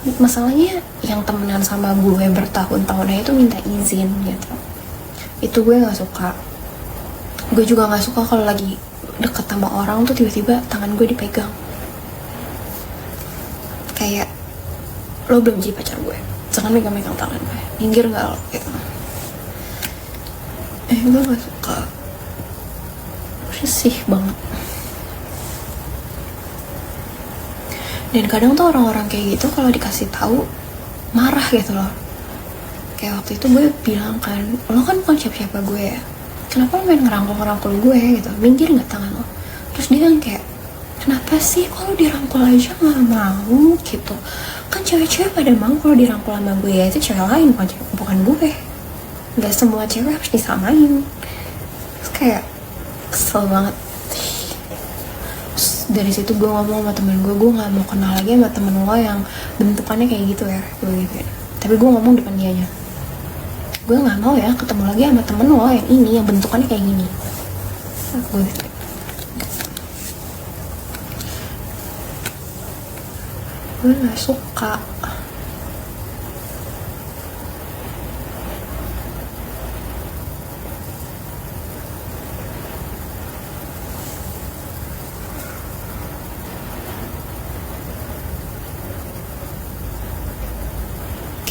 Masalahnya yang temenan sama gue bertahun-tahun itu minta izin gitu. Itu gue nggak suka. Gue juga nggak suka kalau lagi deket sama orang tuh tiba-tiba tangan gue dipegang. Kayak lo belum jadi pacar gue, jangan megang-megang tangan gue, minggir nggak lo gitu. Gue nggak suka, risih banget. Dan kadang tuh orang-orang kayak gitu kalau dikasih tahu marah gitu loh. Kayak waktu itu gue bilang kan, lo kan bukan siapa-siapa gue ya, kenapa lo main ngerangkul-ngerangkul gue gitu, minggir nggak tangan lo. Terus dia kan kayak, kenapa sih kalau dirangkul aja nggak mau gitu. Kan cewek-cewek pada mau kalau dirangkul sama gue, ya itu cewek lain bukan gue. Nggak semua cewek harus disamain. Terus kayak kesel banget. Terus dari situ gue ngomong sama temen gue nggak mau kenal lagi sama temen lo yang bentukannya kayak gitu ya, gue gitu. Tapi gue ngomong depan dianya, gue nggak mau ya ketemu lagi sama temen lo yang ini yang bentukannya kayak gini. Gue gitu. Gue nggak suka.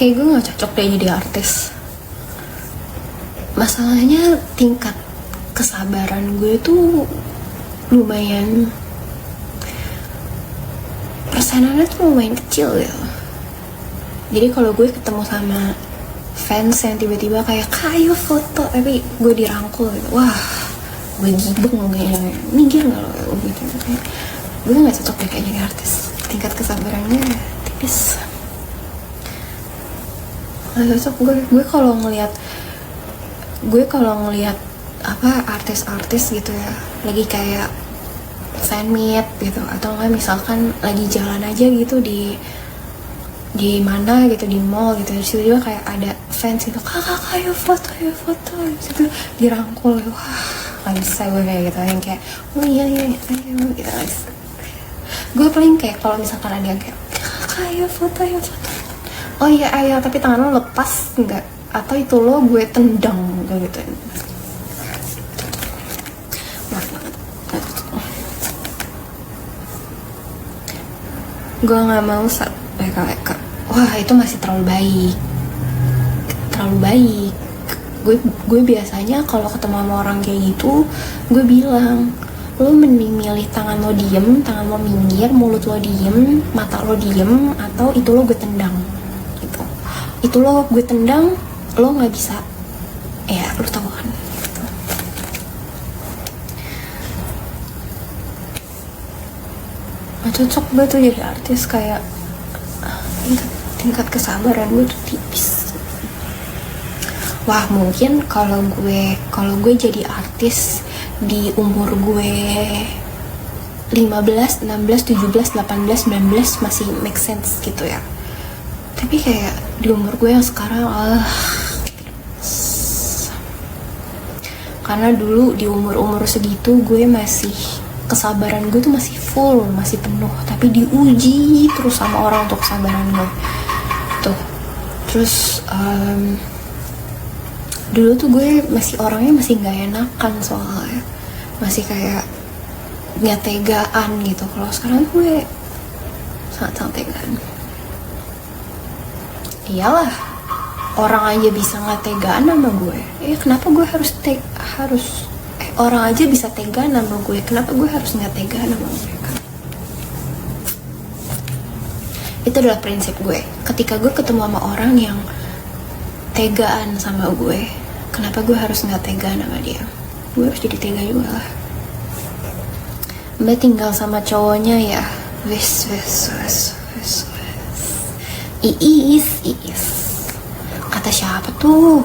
Kayak gue nggak cocok deh jadi artis. Masalahnya tingkat kesabaran gue tuh lumayan, persenannya tuh lumayan kecil ya. Jadi kalau gue ketemu sama fans yang tiba-tiba kayak kayu foto tapi gue dirangkul gitu, wah gue gibeng kayaknya, minggir nggak lo gitu. Gue nggak cocok deh kayak jadi artis, tingkat kesabarannya tipis. Nggak cocok gue kalau ngelihat apa artis-artis gitu ya lagi kayak fan meet gitu, atau enggak misalkan lagi jalan aja gitu di mana gitu, di mall gitu, tiba-tiba kayak ada fans gitu, kakak ayo foto gitu, dirangkul, wah nggak bisa gue kayak gitu, yang kayak oh iya ayo gitu. Gue paling kayak kalau misalkan ada yang kayak kakak ayo foto oh iya ayo, tapi tangan lo lepas enggak, atau itu lo gue tendang gitu. Maaf banget, gue nggak mau leka-leka. Wah itu masih terlalu baik. Gue biasanya kalau ketemu sama orang kayak gitu, gue bilang, lo mending milih tangan lo diem, tangan lo minggir, mulut lo diem, mata lo diem, atau itu lo gue tendang gitu. Itu lo gue tendang, lo nggak bisa, ya lo tau kan gitu. Gak cocok gue tuh jadi artis, kayak tingkat kesabaran gue tuh tipis. Wah mungkin kalau gue jadi artis di umur gue 15, 16, 17, 18, 19 masih make sense gitu ya. Tapi kayak di umur gue yang sekarang karena dulu di umur segitu gue masih, kesabaran gue tuh masih full, masih penuh, tapi diuji terus sama orang untuk kesabaran gue tuh. Terus dulu tuh gue masih orangnya masih nggak enakan, soalnya masih kayak nggak tegaan gitu. Kalau sekarang gue sangat tegaan. Iyalah, orang aja bisa nggak tegaan sama gue, kenapa gue harus orang aja bisa tegaan sama gue, kenapa gue harus nggak tegaan sama mereka? Itu adalah prinsip gue. Ketika gue ketemu sama orang yang tegaan sama gue, kenapa gue harus nggak tegaan sama dia? Gue harus jadi tega juga lah. Mbak tinggal sama cowoknya ya, wes. Iis. Kata siapa tuh?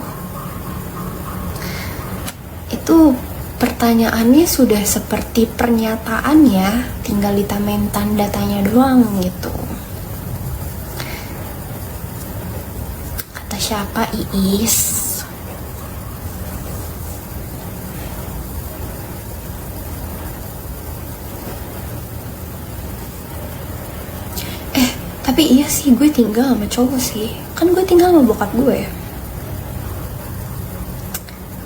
Itu pertanyaannya sudah seperti pernyataan ya, tinggal ditambahin tanda tanya doang gitu. Kata siapa? Iis. Tapi iya sih, gue tinggal sama cowok sih. Kan gue tinggal sama bokap gue ya.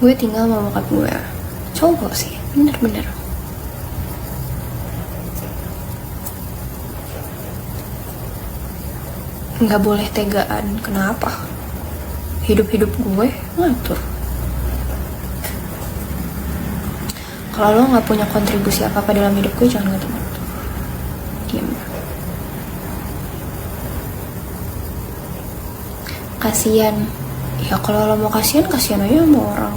Gue tinggal sama bokap gue. Cowok sih, bener-bener. Nggak boleh tegaan, kenapa? Hidup-hidup gue ngatur. Kalau lo nggak punya kontribusi apa-apa dalam hidup gue, jangan ngatur-ngatur. Diam. Kasian. Ya kalau lo mau kasihan aja sama orang.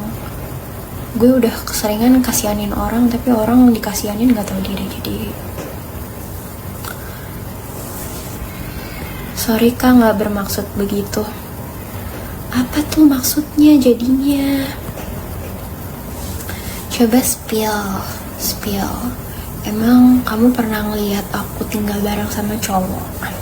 Gue udah keseringan kasihanin orang, tapi orang dikasihanin nggak tahu diri. Jadi sorry kak, nggak bermaksud begitu. Apa tuh maksudnya jadinya? Coba spill. Emang kamu pernah ngeliat aku tinggal bareng sama cowok?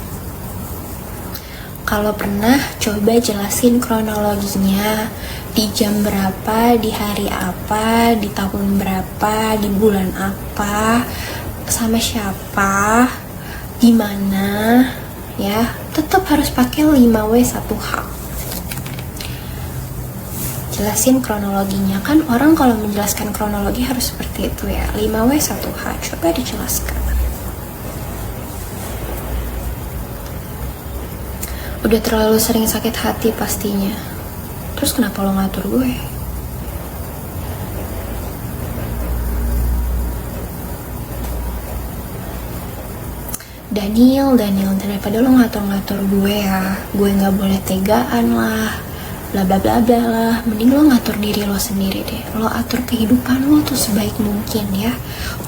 Kalau pernah, coba jelasin kronologinya. Di jam berapa, di hari apa, di tahun berapa, di bulan apa, sama siapa, gimana, ya. Tetap harus pakai 5W1H. Jelasin kronologinya. Kan orang kalau menjelaskan kronologi harus seperti itu ya. 5W1H. Coba dijelaskan. Udah terlalu sering sakit hati pastinya. Terus kenapa lo ngatur gue? Daniel, daripada lo ngatur-ngatur gue ya, gue nggak boleh tegaan lah, bla bla bla bla lah. Mending lo ngatur diri lo sendiri deh. Lo atur kehidupan lo tuh sebaik mungkin ya.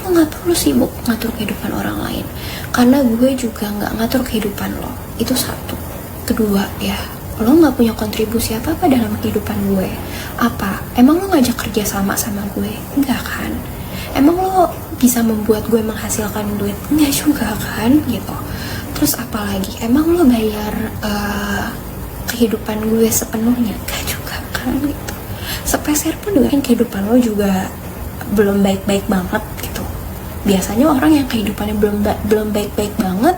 Lo nggak perlu sibuk ngatur kehidupan orang lain, karena gue juga nggak ngatur kehidupan lo. Itu satu. Kedua ya, lo nggak punya kontribusi apa-apa dalam kehidupan gue. Apa? Emang lo ngajak kerja sama gue? Enggak kan? Emang lo bisa membuat gue menghasilkan duit? Enggak juga kan? Gitu. Terus apa lagi? Emang lo bayar kehidupan gue sepenuhnya? Enggak juga kan? Gitu. Sepeser pun dengan kehidupan lo juga belum baik-baik banget gitu. Biasanya orang yang kehidupannya belum baik-baik banget,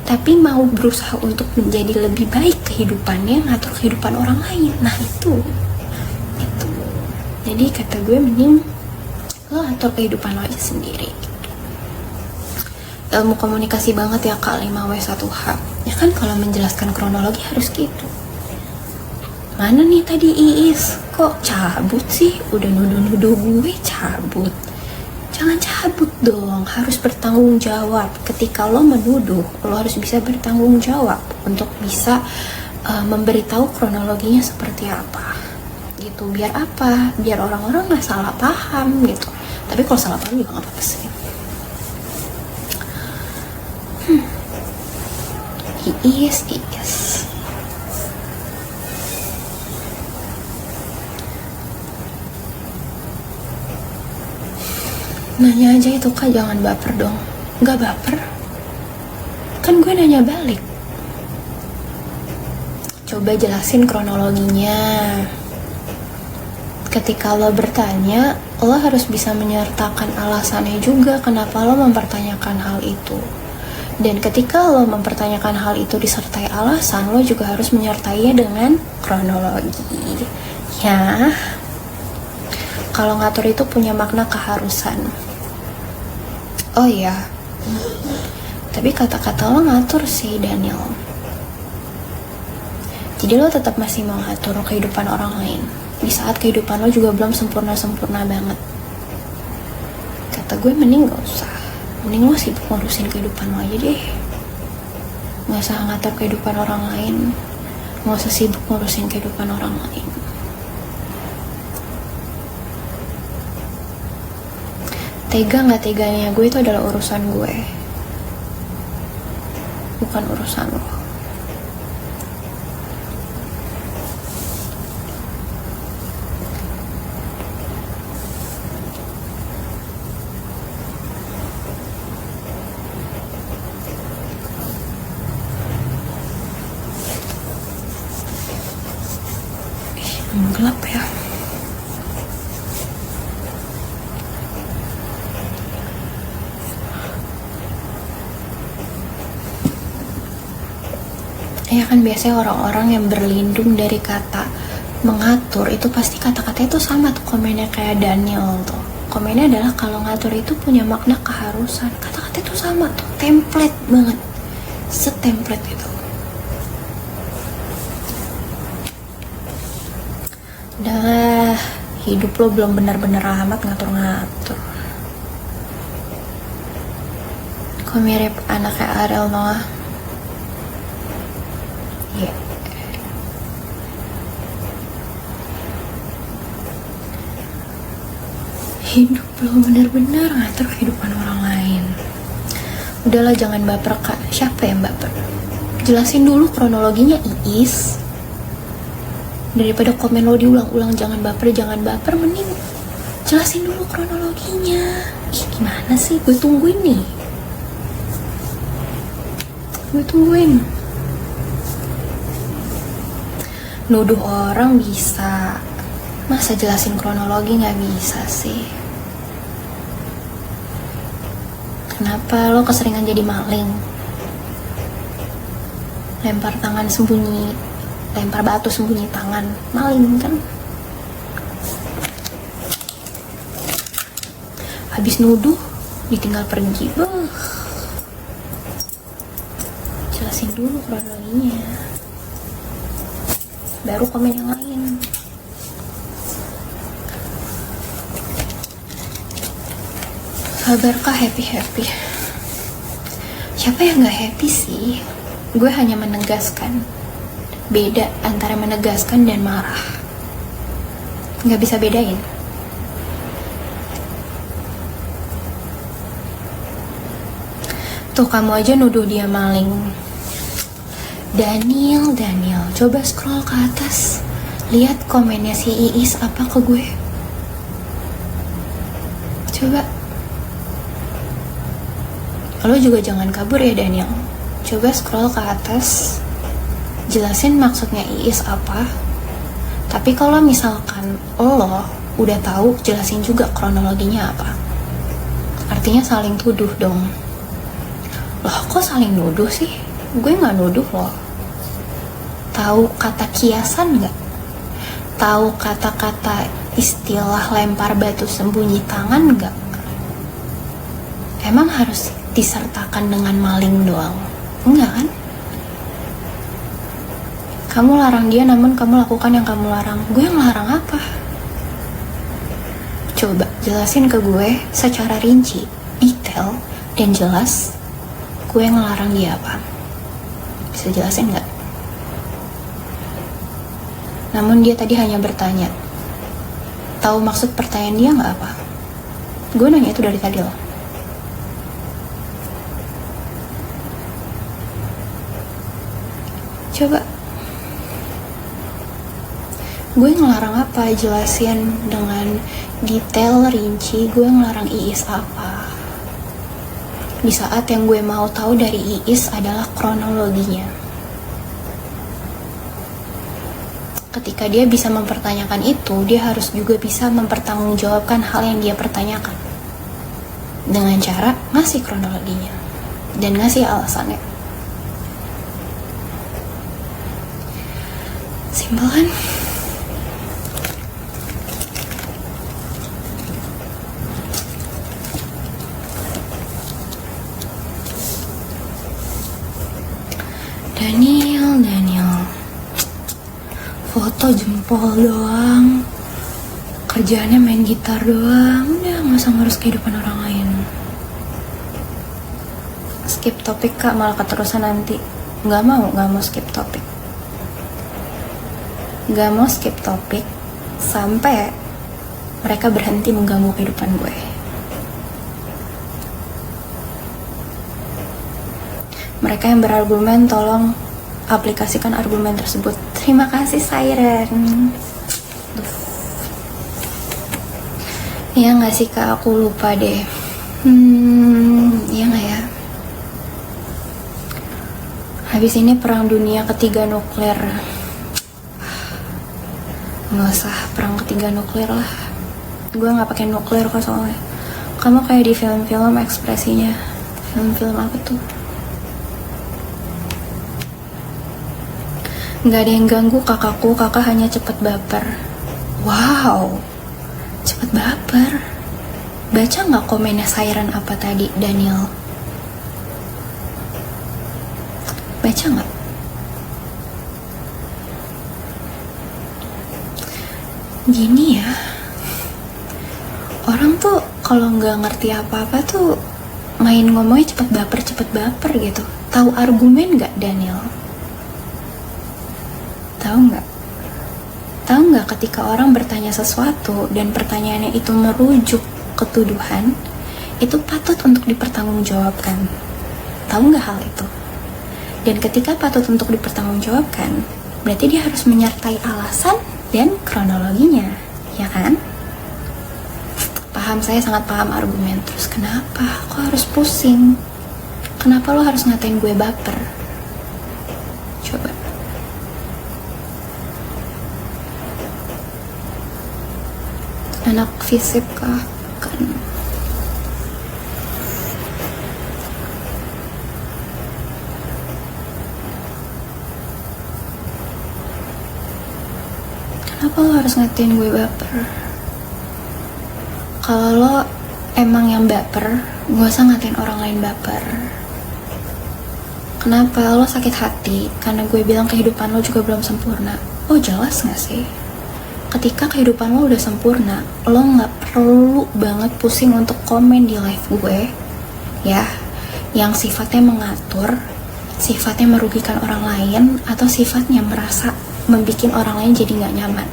tapi mau berusaha untuk menjadi lebih baik kehidupannya, ngatur kehidupan orang lain. Nah itu. Jadi kata gue, mending lo atur kehidupan lo aja sendiri gitu. Ilmu komunikasi banget ya kak, 5W1H. Ya kan kalau menjelaskan kronologi harus gitu. Mana nih tadi Iis? Kok cabut sih? Udah nuduh-nuduh gue cabut. Jangan cabut dong, harus bertanggung jawab. Ketika lo menuduh, lo harus bisa bertanggung jawab untuk bisa memberitahu kronologinya seperti apa. Gitu, biar apa? Biar orang-orang gak salah paham gitu. Tapi kalau salah paham juga gak apa-apa sih. Iis. Nanya aja itu kak, jangan baper dong. Gak baper, kan gue nanya balik. Coba jelasin kronologinya. Ketika lo bertanya, lo harus bisa menyertakan alasannya juga kenapa lo mempertanyakan hal itu. Dan ketika lo mempertanyakan hal itu disertai alasan, lo juga harus menyertainya dengan kronologi. Ya, kalau ngatur itu punya makna keharusan. Oh iya, tapi kata-kata lo ngatur sih Daniel. Jadi lo tetap masih mau ngatur kehidupan orang lain di saat kehidupan lo juga belum sempurna-sempurna banget. Kata gue mending gak usah. Mending lo sibuk ngurusin kehidupan lo aja deh. Gak usah ngatur kehidupan orang lain. Gak usah sibuk ngurusin kehidupan orang lain. Tega gak teganya gue itu adalah urusan gue, bukan urusan lo. Gelap ya. Ya kan biasanya orang-orang yang berlindung dari kata mengatur itu pasti kata-katanya itu sama tuh komennya kayak Daniel tuh. Komennya adalah kalau ngatur itu punya makna keharusan. Kata-kata itu sama tuh, template banget, setemplate itu. Udah, hidup lo belum benar-benar amat ngatur-ngatur. Kok mirip anaknya Ariel Noah? Iya. Hidup belum benar-benar ngatur kehidupan orang lain. Udahlah, jangan baper kak. Siapa yang baper? Jelasin dulu kronologinya, Iis. Daripada komen lo diulang-ulang jangan baper, mending jelasin dulu kronologinya. Ih, gimana sih? Gue tungguin nih. Nuduh orang bisa, masa jelasin kronologi nggak bisa sih? Kenapa lo keseringan jadi maling? Lempar tangan sembunyi, lempar batu sembunyi tangan, maling kan? Habis nuduh ditinggal pergi. Jelasin dulu kronologinya, baru komen yang lain. Sabarkah happy? Siapa yang gak happy sih? Gue hanya menegaskan beda antara menegaskan dan marah. Gak bisa bedain. Tuh kamu aja nuduh dia maling. Daniel, coba scroll ke atas. Lihat komennya si Iis apa ke gue. Coba. Lo juga jangan kabur ya Daniel. Coba scroll ke atas. Jelasin maksudnya Iis apa. Tapi kalau misalkan lo udah tahu, jelasin juga kronologinya apa. Artinya saling tuduh dong. Loh kok saling nuduh sih? Gue gak nuduh loh. Tahu kata kiasan gak? Tahu kata-kata istilah lempar batu sembunyi tangan gak? Emang harus disertakan dengan maling doang? Enggak kan? Kamu larang dia namun kamu lakukan yang kamu larang. Gue yang larang apa? Coba jelasin ke gue secara rinci, detail, dan jelas gue yang ngelarang dia apa. Bisa jelasin gak? Namun dia tadi hanya bertanya. Tahu maksud pertanyaan dia gak apa? Gue nanya itu dari tadi loh. Coba. Gue ngelarang apa? Jelasin dengan detail, rinci. Gue ngelarang Iis apa? Di saat yang gue mau tahu dari Iis adalah kronologinya. Ketika dia bisa mempertanyakan itu, dia harus juga bisa mempertanggungjawabkan hal yang dia pertanyakan. Dengan cara ngasih kronologinya dan ngasih alasannya. Simpel kan? Daniel, foto jempol doang, kerjaannya main gitar doang, udah gak usah ngurus kehidupan orang lain. Skip topik kak, malah keterusan nanti. Gak mau skip topik. Gak mau skip topik sampai mereka berhenti mengganggu kehidupan gue. Mereka yang berargumen, tolong aplikasikan argumen tersebut. Terima kasih Siren. Iya gak sih kak, aku lupa deh. Iya gak ya? Habis ini perang dunia ketiga nuklir. Gak usah perang ketiga nuklir lah. Gue gak pakai nuklir kok soalnya. Kamu kayak di film-film ekspresinya. Film-film apa tuh? Nggak ada yang ganggu kakakku, kakak hanya cepet baper. Wow, cepet baper. Baca nggak komennya Siren apa tadi, Daniel? Baca nggak? Gini ya, orang tuh kalau nggak ngerti apa-apa tuh main ngomongnya cepet baper gitu. Tahu argumen nggak, Daniel? Tahu nggak? Tahu nggak ketika orang bertanya sesuatu dan pertanyaannya itu merujuk ke tuduhan, itu patut untuk dipertanggungjawabkan. Tahu nggak hal itu? Dan ketika patut untuk dipertanggungjawabkan, berarti dia harus menyertai alasan dan kronologinya, ya kan? Paham, saya sangat paham argumen. Terus kenapa? Kok harus pusing? Kenapa lo harus ngatain gue baper? Coba. Anak fisip kah? Kan. Kenapa lo harus ngatain gue baper? Kalau lo emang yang baper, gak usah ngatain orang lain baper. Kenapa lo sakit hati? Karena gue bilang kehidupan lo juga belum sempurna. Oh jelas gak sih? Ketika kehidupan lo udah sempurna, lo gak perlu banget pusing untuk komen di live gue, ya, yang sifatnya mengatur, sifatnya merugikan orang lain, atau sifatnya merasa membikin orang lain jadi gak nyaman.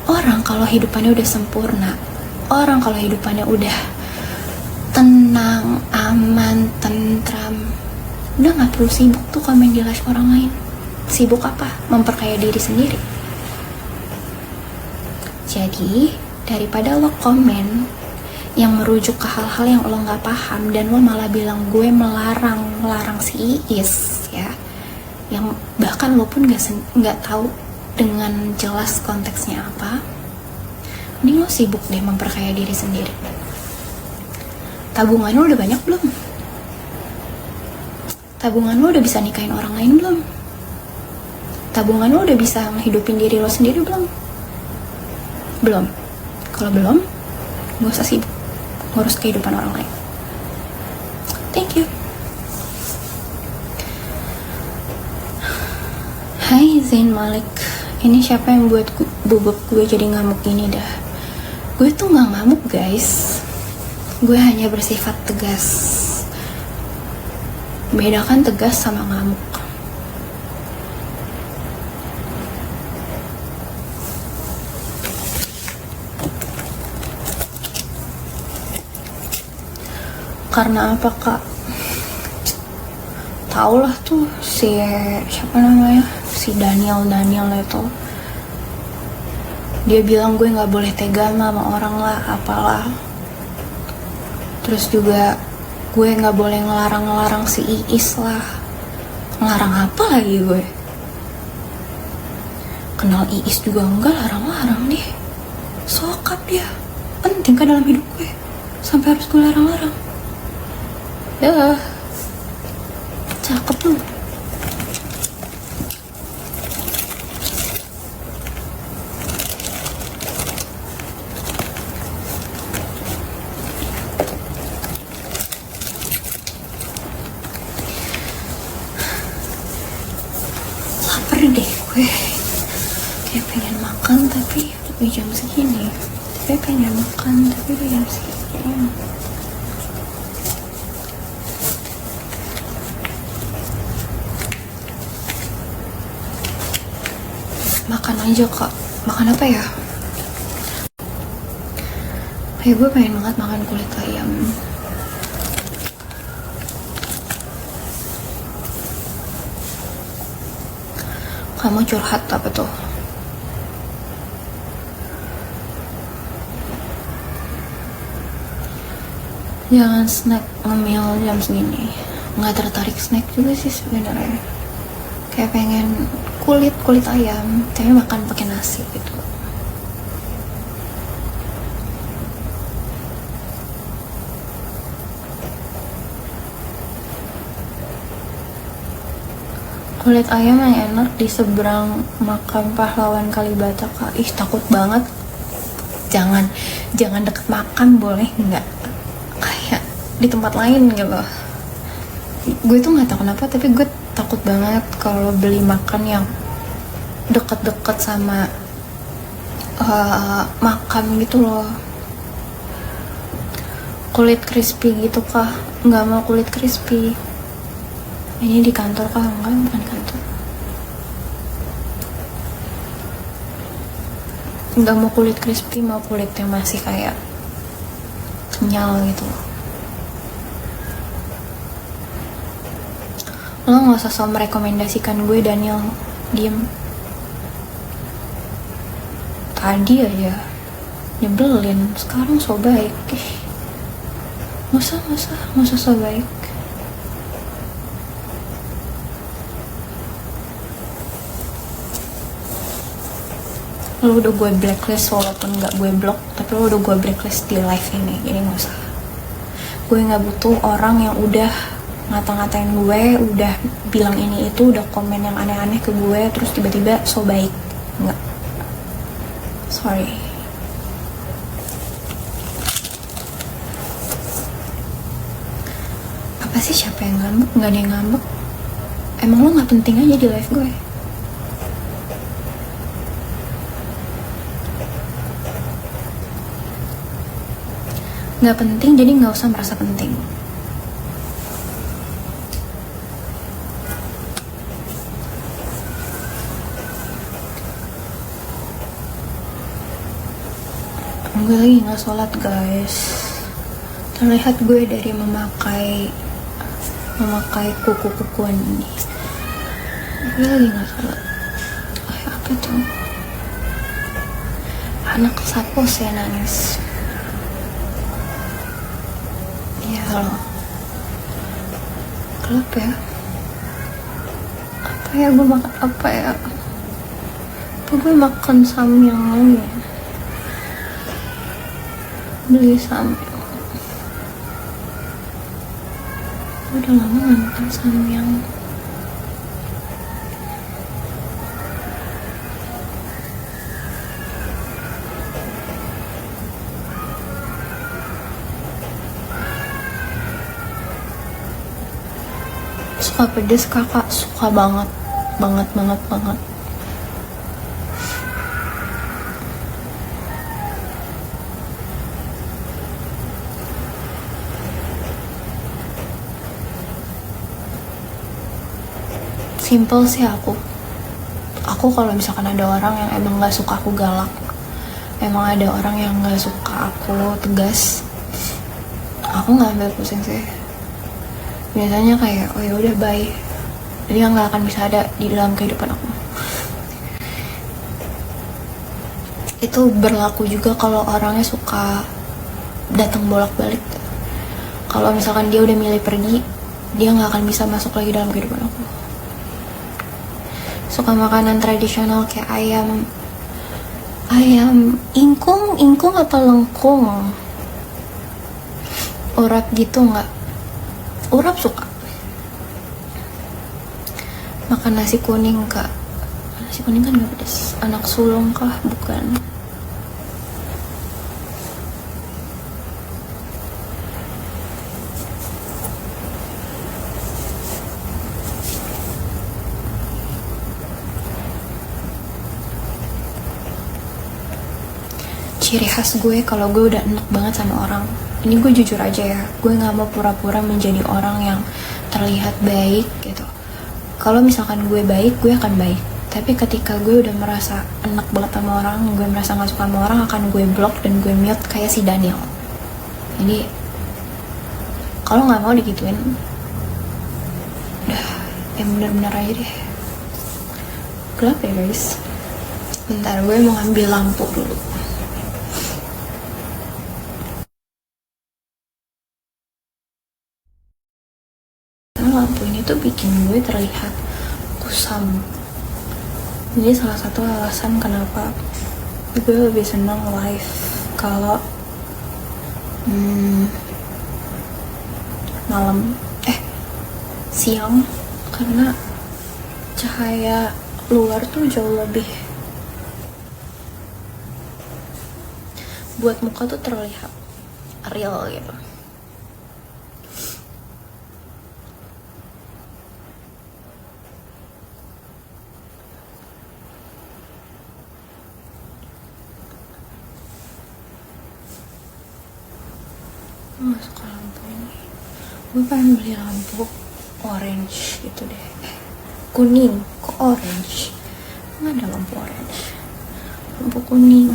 Orang kalau hidupannya udah sempurna, orang kalau hidupannya udah tenang, aman, tentram, udah gak perlu sibuk tuh komen di live orang lain. Sibuk apa? Memperkaya diri sendiri. Jadi, daripada lo komen yang merujuk ke hal-hal yang lo gak paham dan lo malah bilang gue melarang si Iis, ya, yang bahkan lo pun gak tahu dengan jelas konteksnya apa, mending lo sibuk deh memperkaya diri sendiri. Tabungan lo udah banyak belum? Tabungan lo udah bisa nikahin orang lain belum? Tabungan lo udah bisa ngehidupin diri lo sendiri belum? Belum. Kalau belum, gak usah sibuk ngurus kehidupan orang lain. Thank you. Hai Zain Malik, ini siapa yang buat bubuk gue jadi ngamuk gini dah? Gue tuh gak ngamuk guys, gue hanya bersifat tegas. Bedakan tegas sama ngamuk. Karena apa kak? Tau lah tuh si siapa namanya, si Daniel itu, dia bilang gue nggak boleh tega sama orang lah, apalah. Terus juga gue nggak boleh ngelarang si Iis lah. Ngelarang apa lagi gue? Kenal Iis juga enggak larang-larang deh. Sokap dia, penting kan dalam hidup gue, sampai harus gue larang-larang. Dah, cakep lu. Lapar deh gue, kayak pengen makan tapi udah jam segini. Tapi pengen makan tapi udah jam segini. Makan aja kak. Makan apa ya? Kayak gue pengen banget makan kulit ayam. Kamu curhat apa tuh? Jangan snack ngemil jam segini. Nggak tertarik snack juga sih sebenarnya. Kayak pengen kulit ayam tapi makan pakai nasi gitu. kulit ayam yang enak di seberang makam pahlawan Kalibata, Kak. Ih, takut banget. Jangan deket makam, boleh nggak? Kayak di tempat lain gitu. Gue tuh nggak tahu kenapa, tapi gue takut banget kalau beli makan yang deket-deket sama makam gitu loh. Kulit crispy gitu kah? Nggak mau kulit crispy. Ini di kantor kah? Enggak, bukan kantor. Nggak mau kulit crispy, mau kulit yang masih kayak kenyal gitu. Lo nggak usah sok merekomendasikan gue, Daniel. Diem. Tadi aja nyebelin, sekarang so baik. Nggak usah so baik. Lo udah gue blacklist, walaupun gak gue block, tapi lo udah gue blacklist di live ini, jadi gak usah. Gue gak butuh orang yang udah ngata-ngatain gue, udah bilang ini itu, udah komen yang aneh-aneh ke gue, terus tiba-tiba so baik. Enggak. Sorry. Apa sih, siapa yang ngambek? Gak ada yang ngambek. Emang lo gak penting aja di live gue? Nggak penting, jadi nggak usah merasa penting. Gue lagi nggak sholat, guys. Terlihat gue dari memakai kuku-kukuan ini. Gue lagi nggak sholat. Apa tuh? Anak sapo sih nangis. Ya halo. Gelap ya. Apa ya gue makan apa ya? Apa gue makan samyang lagi ya? Beli samyang. Udah lama gak makan samyang. Suka pedes kakak, suka banget. Simple sih aku kalau misalkan ada orang yang emang gak suka aku galak, emang ada orang yang gak suka aku tegas, aku gak ambil pusing sih. Biasanya kayak oh ya udah bye, dia nggak akan bisa ada di dalam kehidupan aku. Itu berlaku juga kalau orangnya suka datang bolak-balik. Kalau misalkan dia udah milih pergi, dia nggak akan bisa masuk lagi dalam kehidupan aku. Suka makanan tradisional kayak ayam ingkung atau lengkung, urap gitu nggak? Urap suka. Makan nasi kuning kak. Nasi kuning kan gak pedas. Anak sulung kah? Bukan. Ciri khas gue kalau gue udah enak banget sama orang, ini gue jujur aja ya, gue gak mau pura-pura menjadi orang yang terlihat baik gitu. Kalau misalkan gue baik, gue akan baik. Tapi ketika gue udah merasa enak banget sama orang, gue merasa gak suka sama orang, akan gue block dan gue mute kayak si Daniel. Jadi kalau gak mau digituin, udah yang bener-bener aja deh. Gelap ya guys. Bentar, gue mau ngambil lampu dulu. Lampu ini tuh bikin gue terlihat kusam. Jadi salah satu alasan kenapa gue lebih senang live kalau siang, karena cahaya luar tuh jauh lebih buat muka tuh terlihat real gitu. Masuk ke lampu ini, gue pengen beli lampu orange gitu deh, kuning kok orange, nggak ada lampu orange, lampu kuning,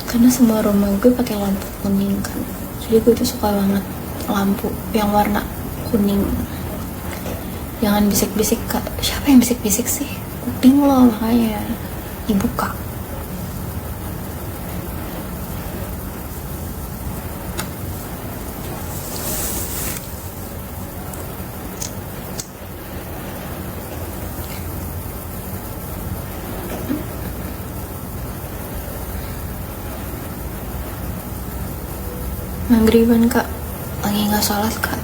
karena semua rumah gue pakai lampu kuning kan, jadi gue tuh suka banget lampu yang warna kuning. Jangan bisik-bisik kak, siapa yang bisik-bisik sih, kuping lo makanya dibuka. Maghriban kak, lagi nggak sholat kak.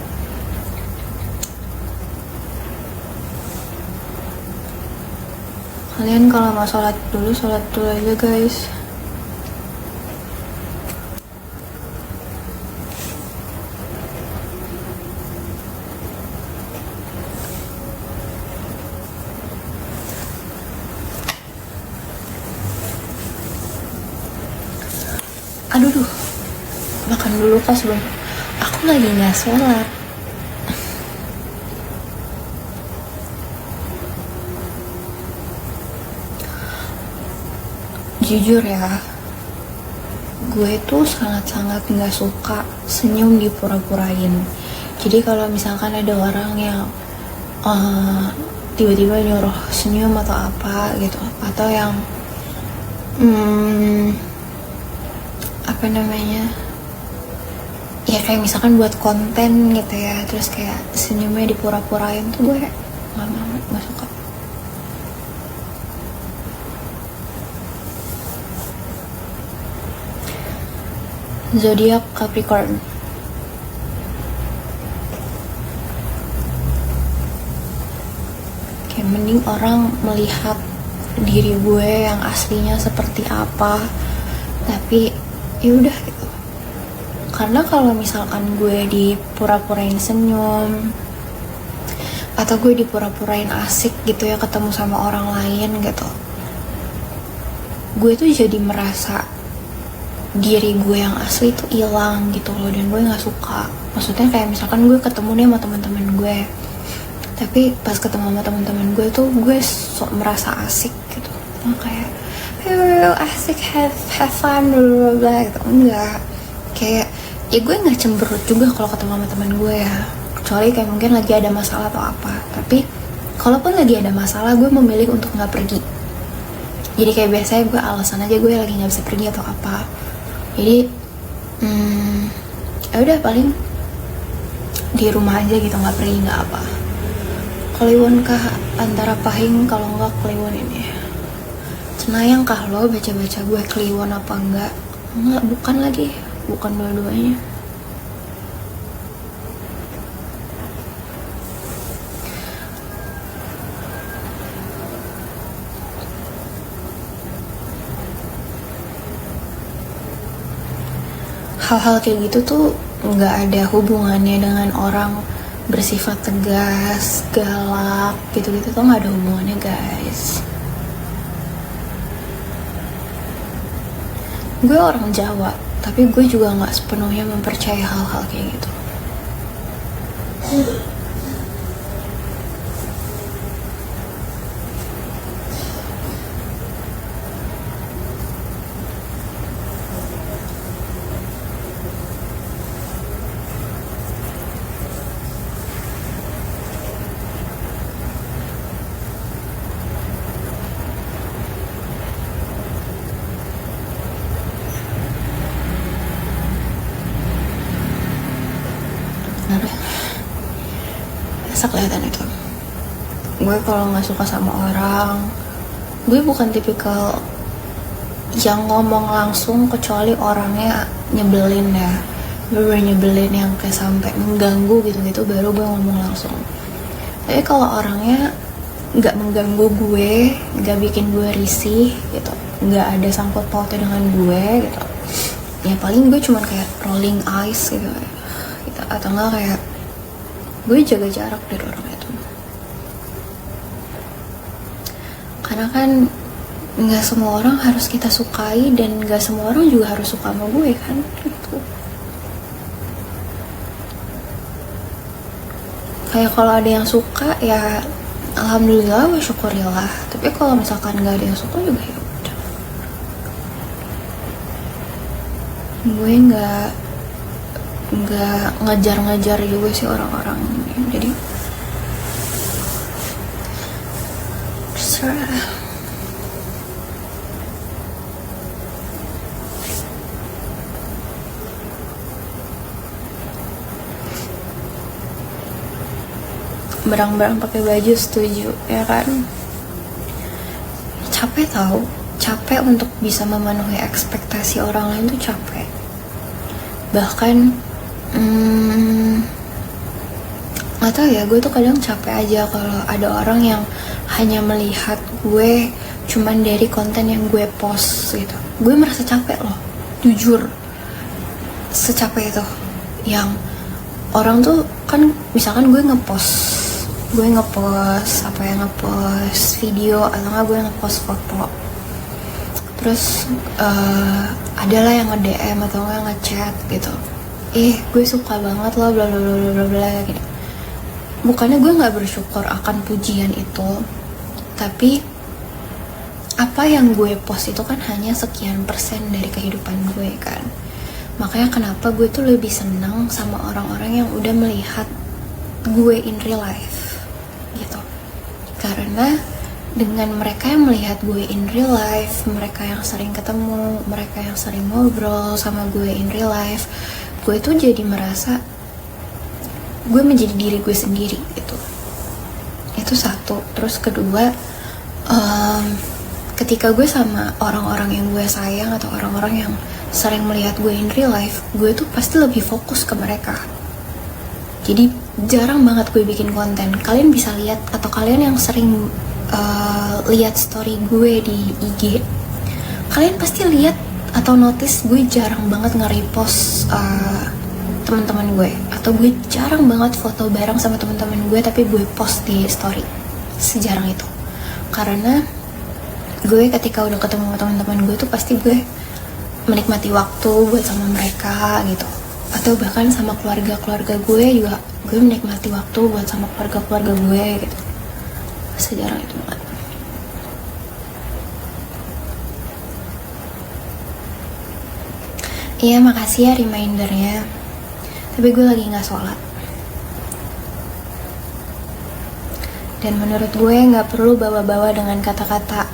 Kalian kalau mau sholat dulu aja guys. Aduh, makan dulu kak sebelum aku lagi nggak sholat. Jujur ya, gue tuh sangat-sangat nggak suka senyum dipura-purain. Jadi kalau misalkan ada orang yang tiba-tiba nyuruh senyum atau apa gitu, atau yang apa namanya, ya kayak misalkan buat konten gitu ya, terus kayak senyumnya dipura-purain tuh gue nggak suka. Zodiak Capricorn. Kayak mending orang melihat diri gue yang aslinya seperti apa, tapi ya udah gitu. Karena kalau misalkan gue dipura-purain senyum atau gue dipura-purain asik gitu ya ketemu sama orang lain gitu, gue tuh jadi merasa diri gue yang asli tuh hilang gitu loh, dan gue nggak suka. Maksudnya kayak misalkan gue ketemu nih sama teman-teman gue, tapi pas ketemu sama teman-teman gue tuh gue sok merasa asik gitu, kayak asik, have fun bla bla gitu. Enggak, kayak ya gue nggak cemberut juga kalau ketemu sama teman gue ya, kecuali kayak mungkin lagi ada masalah atau apa. Tapi kalaupun lagi ada masalah, gue memilih untuk nggak pergi. Jadi kayak biasanya gue alasan aja gue lagi nggak bisa pergi atau apa. Jadi ya udah paling di rumah aja gitu, nggak pergi nggak apa. Kliwon kah antara pahing, kalau nggak kliwon ini Cenayang kah lo baca-baca gue kliwon apa enggak? Enggak, bukan lagi, bukan dua-duanya. Hal-hal kayak gitu tuh nggak ada hubungannya dengan orang bersifat tegas, galak, gitu-gitu tuh nggak ada hubungannya guys. Gue orang Jawa, tapi gue juga nggak sepenuhnya mempercayai hal-hal kayak gitu. Biasa kelihatan itu. Gue kalau nggak suka sama orang, gue bukan tipikal yang ngomong langsung, kecuali orangnya nyebelin ya, bener nyebelin yang kayak sampai mengganggu gitu-gitu, baru gue ngomong langsung. Tapi kalau orangnya nggak mengganggu gue, nggak bikin gue risih gitu, nggak ada sangkut pautnya dengan gue gitu. Ya paling gue cuman kayak rolling eyes gitu, atau enggak kayak gue jaga jarak dari orang itu. Karena kan nggak semua orang harus kita sukai, dan nggak semua orang juga harus suka sama gue kan gitu. Kayak kalau ada yang suka ya alhamdulillah wa syukurillah, tapi kalau misalkan nggak ada yang suka juga ya udah. Gue nggak ngejar-ngejar juga sih orang-orang, jadi terserah. Berang-berang pakai baju setuju ya kan, capek tau, capek untuk bisa memenuhi ekspektasi orang lain tuh capek. Bahkan nggak tahu ya, gue tuh kadang capek aja kalau ada orang yang hanya melihat gue cuman dari konten yang gue post gitu. Gue merasa capek loh, jujur, secapek itu. Yang orang tuh kan misalkan gue ngepost video atau nggak gue ngepost foto, terus adalah yang nge-DM atau nggak ngechat gitu, gue suka banget loh bla bla bla bla bla gitu. Bukannya gue nggak bersyukur akan pujian itu, tapi apa yang gue post itu kan hanya sekian persen dari kehidupan gue kan. Makanya kenapa gue tuh lebih senang sama orang-orang yang udah melihat gue in real life gitu. Karena dengan mereka yang melihat gue in real life, mereka yang sering ketemu, mereka yang sering ngobrol sama gue in real life, gue tuh jadi merasa gue menjadi diri gue sendiri gitu. Itu satu. Terus kedua, ketika gue sama orang-orang yang gue sayang atau orang-orang yang sering melihat gue in real life, gue tuh pasti lebih fokus ke mereka. Jadi jarang banget gue bikin konten. Kalian bisa lihat, atau kalian yang sering lihat story gue di IG, kalian pasti lihat atau notice gue jarang banget nge-repost teman-teman gue, atau gue jarang banget foto bareng sama teman-teman gue tapi gue post di story. Sejarang itu. Karena gue ketika udah ketemu sama teman-teman gue tuh pasti gue menikmati waktu buat sama mereka gitu. Atau bahkan sama keluarga-keluarga gue juga, gue menikmati waktu buat sama keluarga-keluarga gue gitu. Sejarang itu banget. Iya, makasih ya remindernya. Tapi gue lagi gak sholat. Dan menurut gue gak perlu bawa-bawa dengan kata-kata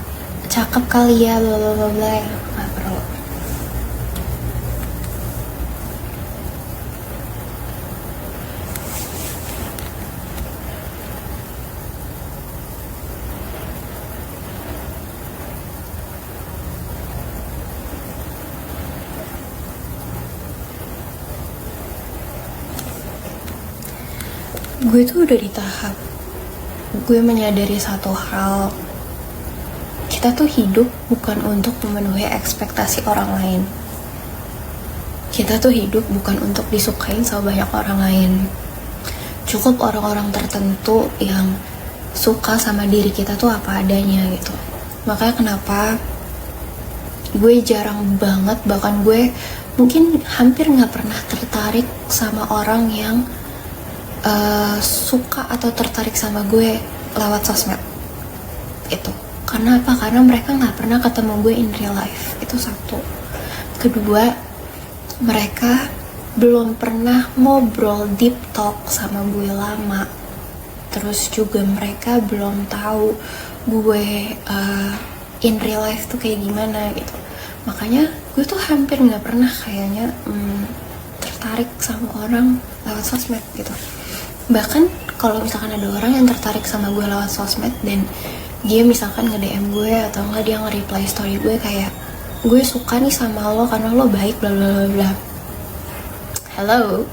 cakep kali ya bla bla bla bla. Gak perlu. Gue tuh udah di tahap gue menyadari satu hal, kita tuh hidup bukan untuk memenuhi ekspektasi orang lain. Kita tuh hidup bukan untuk disukain sama banyak orang lain. Cukup orang-orang tertentu yang suka sama diri kita tuh apa adanya gitu. Makanya kenapa gue jarang banget, bahkan gue mungkin hampir gak pernah tertarik sama orang yang suka atau tertarik sama gue lewat sosmed itu. Karena apa? Karena mereka nggak pernah ketemu gue in real life. Itu satu. Kedua, mereka belum pernah ngobrol deep talk sama gue lama. Terus juga mereka belum tahu gue in real life tuh kayak gimana gitu. Makanya gue tuh hampir nggak pernah kayaknya tertarik sama orang lewat sosmed gitu. Bahkan kalau misalkan ada orang yang tertarik sama gue lewat sosmed dan dia misalkan nge-DM gue atau enggak dia nge-reply story gue kayak, gue suka nih sama lo karena lo baik bla bla bla bla. Hello,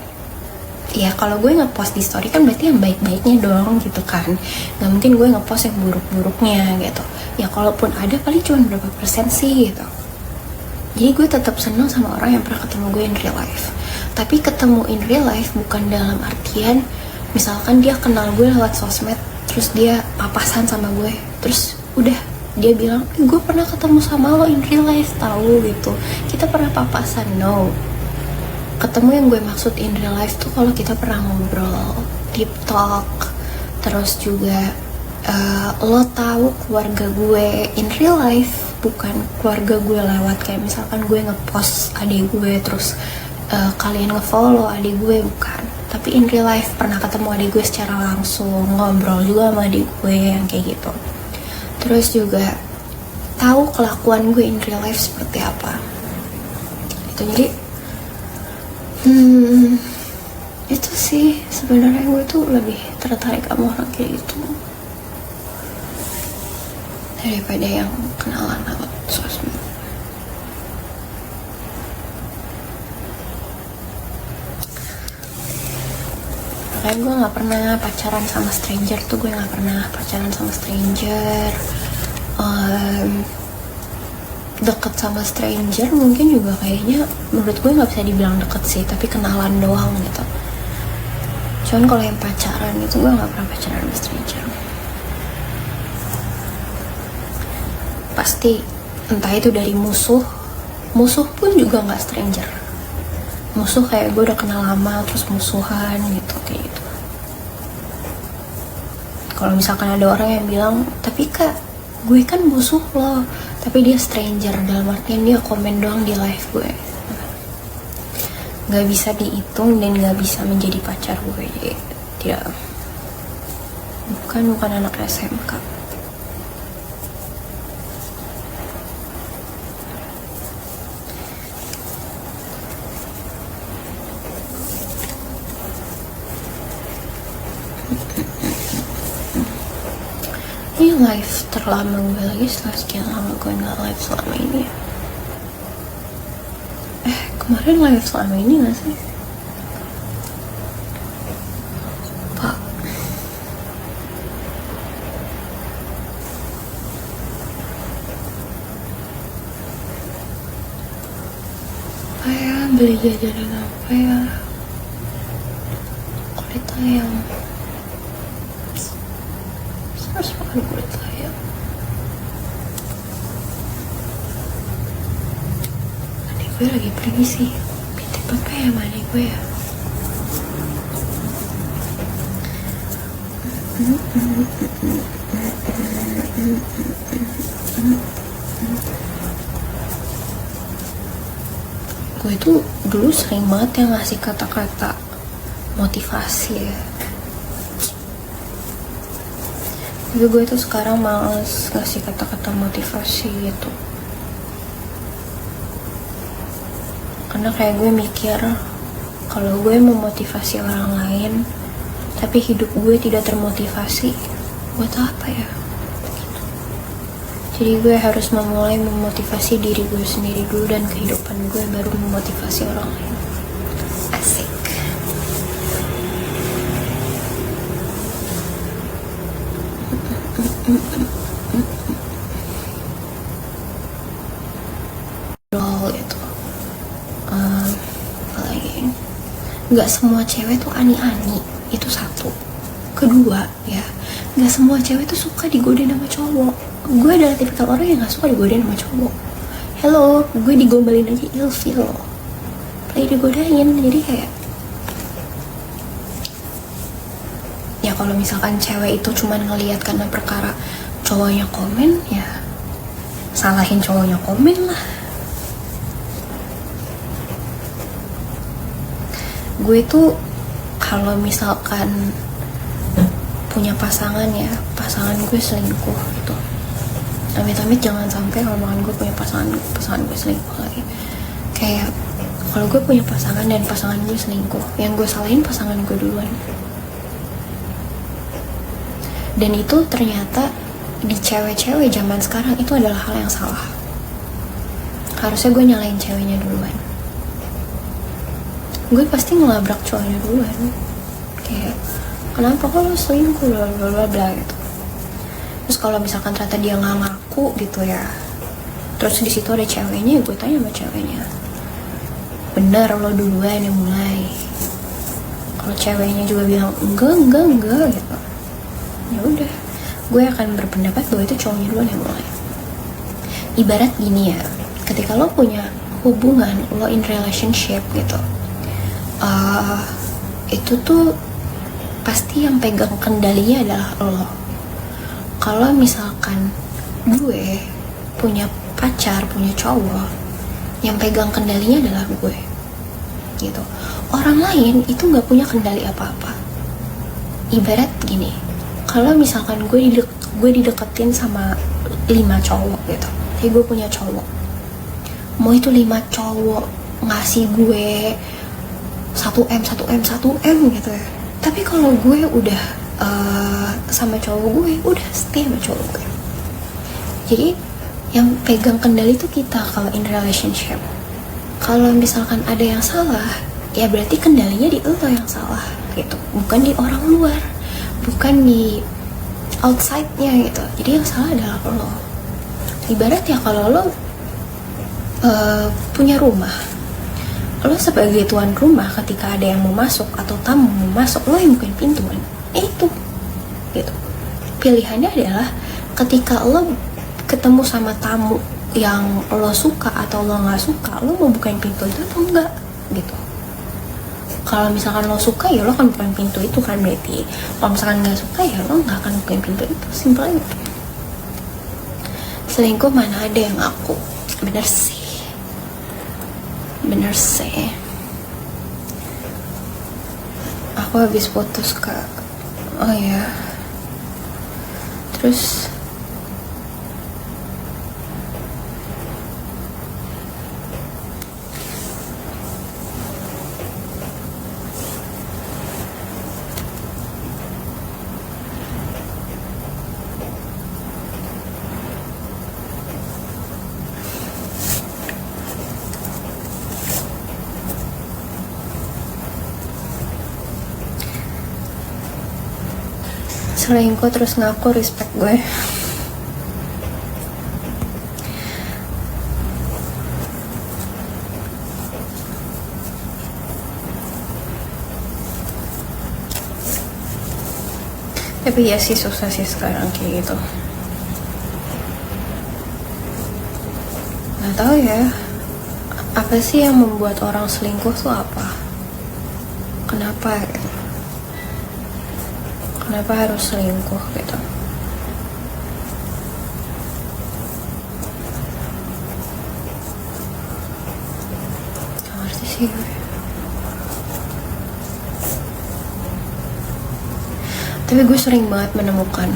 ya kalau gue ngepost di story kan berarti yang baik-baiknya dong gitu kan, nggak mungkin gue ngepost yang buruk-buruknya gitu. Ya kalaupun ada paling cuma berapa persen sih gitu. Jadi gue tetap senang sama orang yang pernah ketemu gue in real life. Tapi ketemu in real life bukan dalam artian misalkan dia kenal gue lewat sosmed, terus dia papasan sama gue, terus udah dia bilang gue pernah ketemu sama lo in real life tahu gitu, kita pernah papasan. No, ketemu yang gue maksud in real life tuh kalau kita pernah ngobrol, deep talk, terus juga lo tahu keluarga gue in real life, bukan keluarga gue lewat kayak misalkan gue ngepost adik gue terus kalian ngefollow adik gue, bukan. Tapi in real life pernah ketemu adik gue secara langsung, ngobrol juga sama adik gue yang kayak gitu. Terus juga tahu kelakuan gue in real life seperti apa. Itu jadi itu sih sebenarnya gue tuh lebih tertarik sama orang kayak gitu daripada yang kenalan lewat sosmed. Makanya gue gak pernah pacaran sama stranger tuh, gue gak pernah pacaran sama stranger. Deket sama stranger mungkin juga kayaknya menurut gue gak bisa dibilang deket sih, tapi kenalan doang gitu. Cuman kalau yang pacaran itu gue gak pernah pacaran sama stranger. Pasti entah itu dari musuh pun juga gak stranger. Musuh kayak gue udah kenal lama terus musuhan gitu, kayak gitu. Kalau misalkan ada orang yang bilang, tapi kak gue kan musuh lo, tapi dia stranger, dalam artian dia komen doang di live gue, gak bisa dihitung dan gak bisa menjadi pacar gue. Jadi tidak, bukan anak SMK. Ini live terlama gue lagi setelah sekian lama gue gak live selama ini ya. Kemarin live selama ini gak sih? Pak, apa ya, beli jajanan apa ya? Kulit ayam, harus makan kulit ayam. Adik gue lagi pergi sih, titip apa ya sama adik gue ya? Gue tuh dulu sering banget yang ngasih kata-kata motivasi ya. Tapi gue tuh sekarang males ngasih kata-kata motivasi gitu. Karena kayak gue mikir, kalau gue memotivasi orang lain tapi hidup gue tidak termotivasi, buat apa ya? Jadi gue harus memulai memotivasi diri gue sendiri dulu dan kehidupan gue, baru memotivasi orang lain. Asik. Gitu. Apalagi nggak semua cewek tuh ani-ani, itu satu. Kedua ya, nggak semua cewek tuh suka digodain sama cowok. Gue adalah tipikal orang yang nggak suka digodain sama cowok. Hello, gue digombalin aja ilfil, apalagi digodain. Jadi kayak, ya kalau misalkan cewek itu cuman ngelihat karena perkara cowoknya komen, ya salahin cowoknya komen lah. Gue tuh kalau misalkan punya pasangan ya, pasangan gue selingkuh gitu, amit-amit jangan sampai omongan gue punya pasangan gue selingkuh lagi. Kayak kalau gue punya pasangan dan pasangan gue selingkuh, yang gue salahin pasangan gue duluan. Dan itu ternyata di cewek-cewek zaman sekarang itu adalah hal yang salah. Harusnya gue nyalain ceweknya duluan. gue pasti ngelabrak cowoknya duluan. Kayak, kenapa kok lo selingkuh, bla bla bla bla gitu. Terus kalau misalkan ternyata dia nggak ngaku gitu ya, terus di situ ada ceweknya, gue tanya sama ceweknya, bener lo duluan yang mulai. Kalau ceweknya juga bilang enggak gitu, ya udah, gue akan berpendapat bahwa itu cowoknya duluan yang mulai. Ibarat gini ya, ketika lo punya hubungan, lo in relationship gitu, itu tuh pasti yang pegang kendalinya adalah lo. Kalau misalkan gue punya pacar, punya cowok, yang pegang kendalinya adalah gue gitu. Orang lain itu nggak punya kendali apa-apa. Ibarat gini, kalau misalkan gue dideketin sama 5 cowok gitu, jadi gue punya cowok, mau itu 5 cowok ngasih gue 1M gitu ya, tapi kalau gue udah sama cowok gue, udah stay sama cowok gue. Jadi yang pegang kendali itu kita kalau in relationship. Kalau misalkan ada yang salah, ya berarti kendalinya di lo yang salah gitu, bukan di orang luar, bukan di outside-nya gitu. Jadi yang salah adalah lo. Ibarat ya kalau lo punya rumah, lo sebagai tuan rumah, ketika ada yang mau masuk atau tamu mau masuk, lo yang bukain pintu kan, itu gitu. Pilihannya adalah ketika lo ketemu sama tamu yang lo suka atau lo nggak suka, lo mau bukain pintu itu atau enggak gitu. Kalau misalkan lo suka, ya lo akan bukain pintu itu kan, berarti. Kalau misalkan nggak suka, ya lo nggak akan bukain pintu itu, simpel aja. Selingkuh mana ada yang aku, bener sih. Aku habis putus kak, oh ya, terus selingkuh terus ngaku, respect gue. Tapi ya sih, susah sih sekarang kayak gitu. Nggak tahu ya, apa sih yang membuat orang selingkuh tuh apa? Kenapa gitu? Kenapa harus selingkuh gitu? Gak ngerti sih gue. Tapi gue sering banget menemukan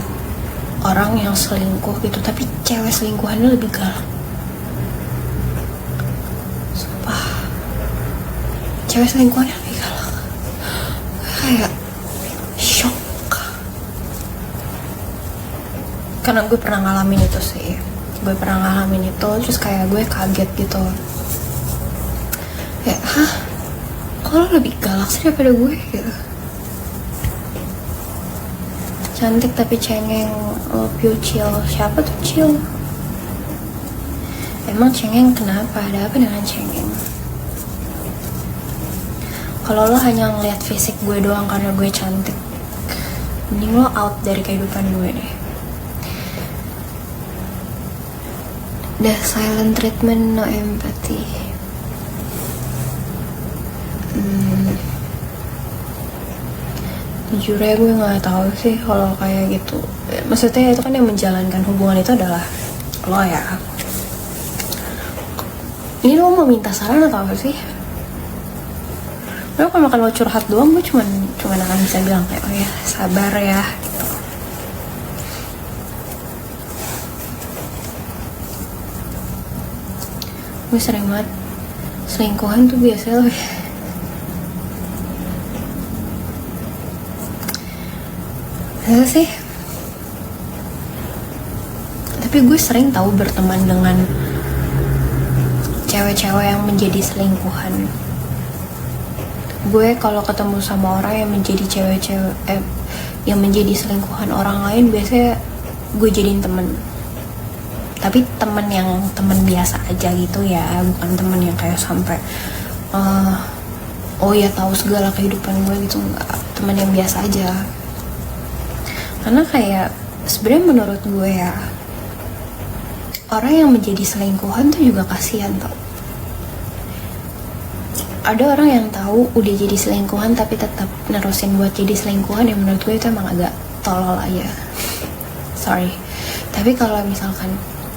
orang yang selingkuh gitu, tapi cewek selingkuhannya lebih galak. Sumpah, cewek selingkuhannya lebih galak. Kayak shock. Karena gue pernah ngalamin itu sih. Terus kayak gue kaget gitu. Kayak, hah? Kok lo lebih galak sih daripada gue gitu? Cantik tapi cengeng, love you, chill. Siapa tuh chill? Emang cengeng kenapa? Ada apa dengan cengeng? Kalau lo hanya ngeliat fisik gue doang karena gue cantik, mending lo out dari kehidupan gue deh. The silent treatment, no empathy. Jujur ya, gue nggak tahu sih kalau kayak gitu. Maksudnya itu kan yang menjalankan hubungan itu adalah lo ya. Ini lo mau minta saran atau apa sih? Lo kalau makan lo curhat doang, gue cuman akan bisa bilang kayak, oh ya sabar ya. Gue sering banget selingkuhan tuh biasanya loh. Itu sih. Tapi gue sering tahu berteman dengan cewek-cewek yang menjadi selingkuhan. gue kalau ketemu sama orang yang menjadi cewek-cewek yang menjadi selingkuhan orang lain, biasanya gue jadiin temen, tapi temen biasa aja gitu ya, bukan temen yang kayak sampai oh ya tahu segala kehidupan gue gitu, enggak. Temen yang biasa aja, karena kayak sebenarnya menurut gue ya, orang yang menjadi selingkuhan tuh juga kasihan tau. Ada orang yang tahu udah jadi selingkuhan tapi tetap nerusin buat jadi selingkuhan, yang menurut gue itu emang agak tolol aja. Sorry. Tapi kalau misalkan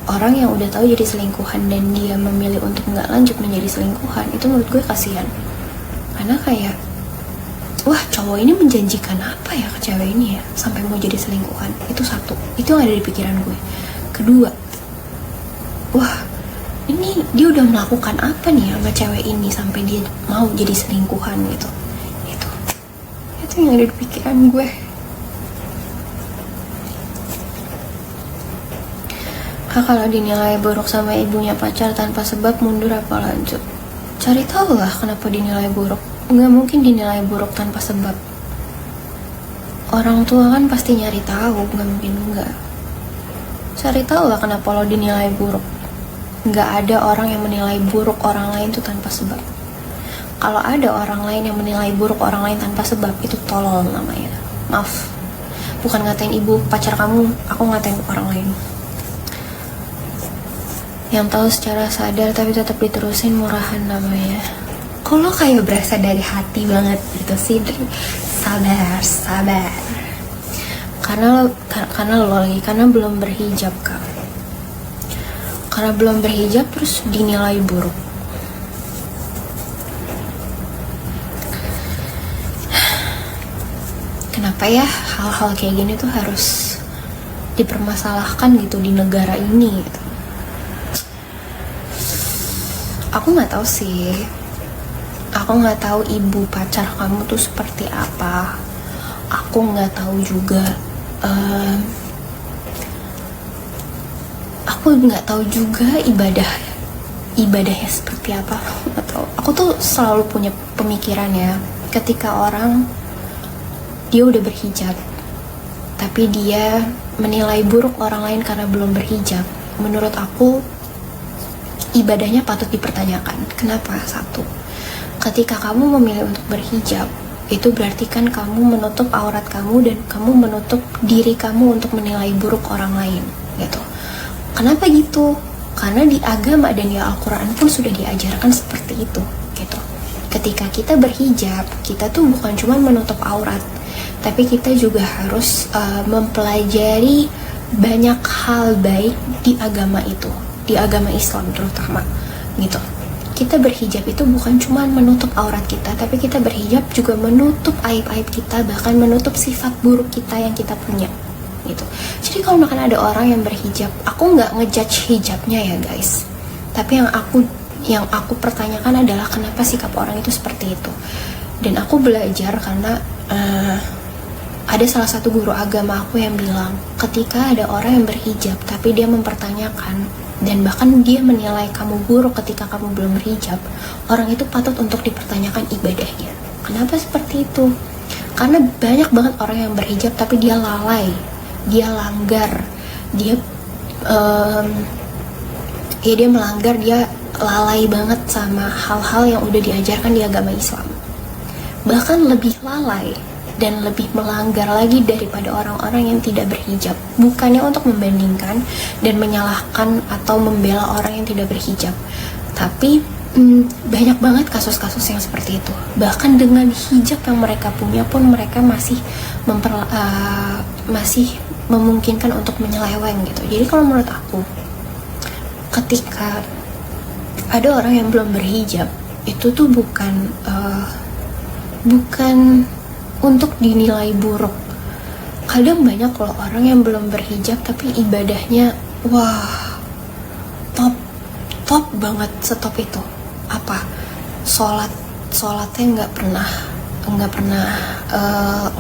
orang yang udah tahu jadi selingkuhan dan dia memilih untuk nggak lanjut menjadi selingkuhan, itu menurut gue kasihan. Karena kayak, wah cowok ini menjanjikan apa ya ke cewek ini ya sampai mau jadi selingkuhan. Itu satu, itu yang ada di pikiran gue. Kedua, wah ini dia udah melakukan apa nih sama cewek ini sampai dia mau jadi selingkuhan gitu. Itu yang ada di pikiran gue. Kalau dinilai buruk sama ibunya pacar tanpa sebab, mundur apa lanjut? Cari tahu lah kenapa dinilai buruk. Nggak mungkin dinilai buruk tanpa sebab. Orang tua kan pasti nyari tahu, nggak mungkin enggak. Cari tahu lah kenapa lo dinilai buruk. Nggak ada orang yang menilai buruk orang lain itu tanpa sebab. Kalau ada orang lain yang menilai buruk orang lain tanpa sebab, itu tolol namanya. Maaf, bukan ngatain ibu pacar kamu, aku ngatain orang lain. Yang tahu secara sadar tapi tetap diterusin, murahan namanya. Kok lo kayak berasa dari hati banget gitu sih? Sabar. Karena belum berhijab kak. Karena belum berhijab terus dinilai buruk. Kenapa ya hal-hal kayak gini tuh harus dipermasalahkan gitu di negara ini gitu. Aku nggak tahu sih. Aku nggak tahu ibu pacar kamu tuh seperti apa. Aku nggak tahu juga. Aku nggak tahu juga ibadahnya seperti apa. Atau aku tuh selalu punya pemikiran ya, ketika orang dia udah berhijab tapi dia menilai buruk orang lain karena belum berhijab, menurut aku ibadahnya patut dipertanyakan. Kenapa? Satu, ketika kamu memilih untuk berhijab, itu berarti kan kamu menutup aurat kamu dan kamu menutup diri kamu untuk menilai buruk orang lain gitu. Kenapa gitu? Karena di agama dan di Al-Quran pun sudah diajarkan seperti itu gitu. Ketika kita berhijab, kita tuh bukan cuma menutup aurat, tapi kita juga harus mempelajari banyak hal baik di agama itu, di agama Islam terutama gitu. Kita berhijab itu bukan cuma menutup aurat kita, tapi kita berhijab juga menutup aib-aib kita, bahkan menutup sifat buruk kita yang kita punya gitu. Jadi kalau misalkan ada orang yang berhijab, aku nggak ngejudge hijabnya ya guys, tapi yang aku pertanyakan adalah kenapa sikap orang itu seperti itu. Dan aku belajar karena ada salah satu guru agama aku yang bilang, ketika ada orang yang berhijab tapi dia mempertanyakan dan bahkan dia menilai kamu buruk ketika kamu belum berhijab, orang itu patut untuk dipertanyakan ibadahnya. Kenapa seperti itu? Karena banyak banget orang yang berhijab tapi dia lalai, dia langgar, dia dia melanggar, dia lalai banget sama hal-hal yang udah diajarkan di agama Islam. Bahkan lebih lalai dan lebih melanggar lagi daripada orang-orang yang tidak berhijab. Bukannya untuk membandingkan dan menyalahkan atau membela orang yang tidak berhijab, tapi banyak banget kasus-kasus yang seperti itu. Bahkan dengan hijab yang mereka punya pun mereka masih memungkinkan untuk menyeleweng gitu. Jadi kalau menurut aku, ketika ada orang yang belum berhijab, itu tuh bukan untuk dinilai buruk. Kadang banyak loh orang yang belum berhijab tapi ibadahnya wah top banget, setop itu. Apa? Sholatnya nggak pernah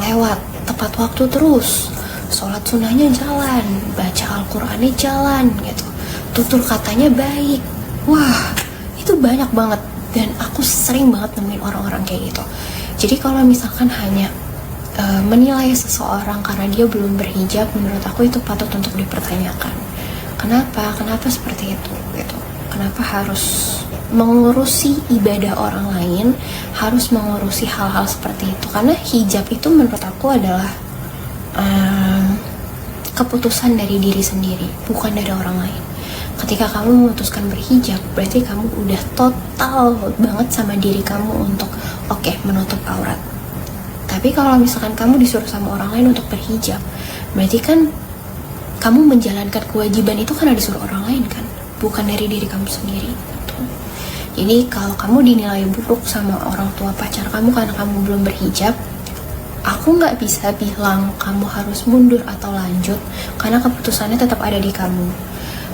lewat, tepat waktu terus. Sholat sunnahnya jalan, baca Al-Qurannya jalan gitu, tutur katanya baik. Wah, itu banyak banget Dan aku sering banget nemuin orang-orang kayak gitu. Jadi kalau misalkan hanya menilai seseorang karena dia belum berhijab, menurut aku itu patut untuk dipertanyakan. Kenapa seperti itu gitu? Kenapa harus mengurusi ibadah orang lain, harus mengurusi hal-hal seperti itu? Karena hijab itu menurut aku adalah keputusan dari diri sendiri, bukan dari orang lain. Ketika kamu memutuskan berhijab, berarti kamu udah total banget sama diri kamu untuk menutup aurat. Tapi kalau misalkan kamu disuruh sama orang lain untuk berhijab, berarti kan kamu menjalankan kewajiban itu karena disuruh orang lain kan, bukan dari diri kamu sendiri gitu. Jadi kalau kamu dinilai buruk sama orang tua pacar kamu karena kamu belum berhijab, aku nggak bisa bilang kamu harus mundur atau lanjut, karena keputusannya tetap ada di kamu.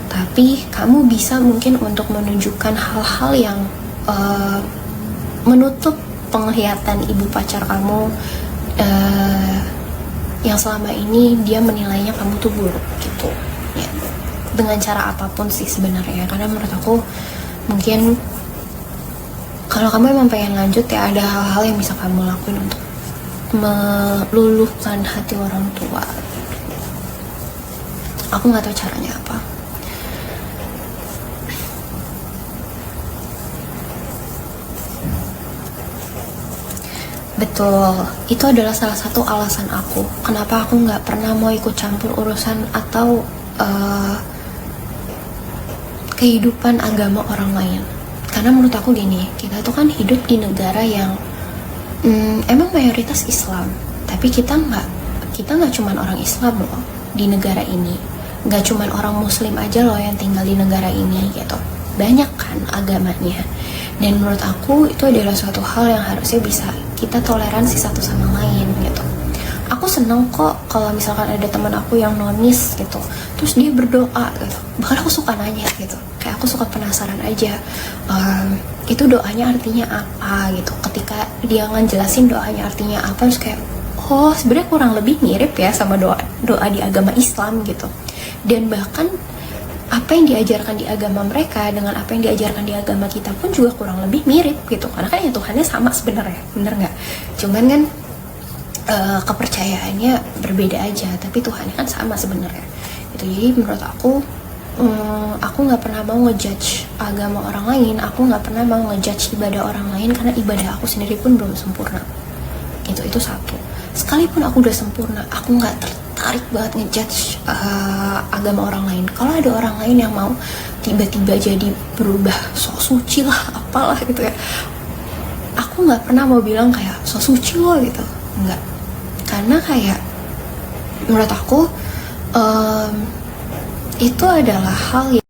Tapi kamu bisa mungkin untuk menunjukkan hal-hal yang menutup penglihatan ibu pacar kamu, yang selama ini dia menilainya kamu tuh buruk gitu ya, dengan cara apapun sih sebenarnya. Karena menurut aku mungkin kalau kamu emang pengen lanjut ya, ada hal-hal yang bisa kamu lakuin untuk meluluhkan hati orang tua. Aku nggak tahu caranya apa. Betul, itu adalah salah satu alasan aku kenapa aku nggak pernah mau ikut campur urusan atau kehidupan agama orang lain. Karena menurut aku gini, kita tuh kan hidup di negara yang emang mayoritas Islam, tapi kita nggak cuman orang Islam loh di negara ini, nggak cuman orang Muslim aja loh yang tinggal di negara ini gitu, banyak kan agamanya. Dan menurut aku itu adalah suatu hal yang harusnya bisa kita toleransi satu sama lain gitu. Aku seneng kok kalau misalkan ada teman aku yang nonis gitu, terus dia berdoa gitu. Bahkan aku suka nanya gitu, kayak aku suka penasaran aja, itu doanya artinya apa gitu. Ketika dia ngejelasin doanya artinya apa, terus kayak oh sebenarnya kurang lebih mirip ya sama doa di agama Islam gitu. Dan bahkan apa yang diajarkan di agama mereka dengan apa yang diajarkan di agama kita pun juga kurang lebih mirip gitu. Karena kan ya Tuhannya sama sebenarnya, bener nggak? Cuman kan kepercayaannya berbeda aja, tapi Tuhannya kan sama sebenarnya gitu. Jadi menurut aku nggak pernah mau ngejudge agama orang lain, aku nggak pernah mau ngejudge ibadah orang lain, karena ibadah aku sendiri pun belum sempurna gitu. Itu satu. Sekalipun aku udah sempurna, aku nggak tertarik banget ngejudge agama orang lain. Kalau ada orang lain yang mau tiba-tiba jadi berubah sok suci lah apalah gitu ya, aku nggak pernah mau bilang kayak sok suci loh gitu, nggak. Karena kayak menurut aku itu adalah hal yang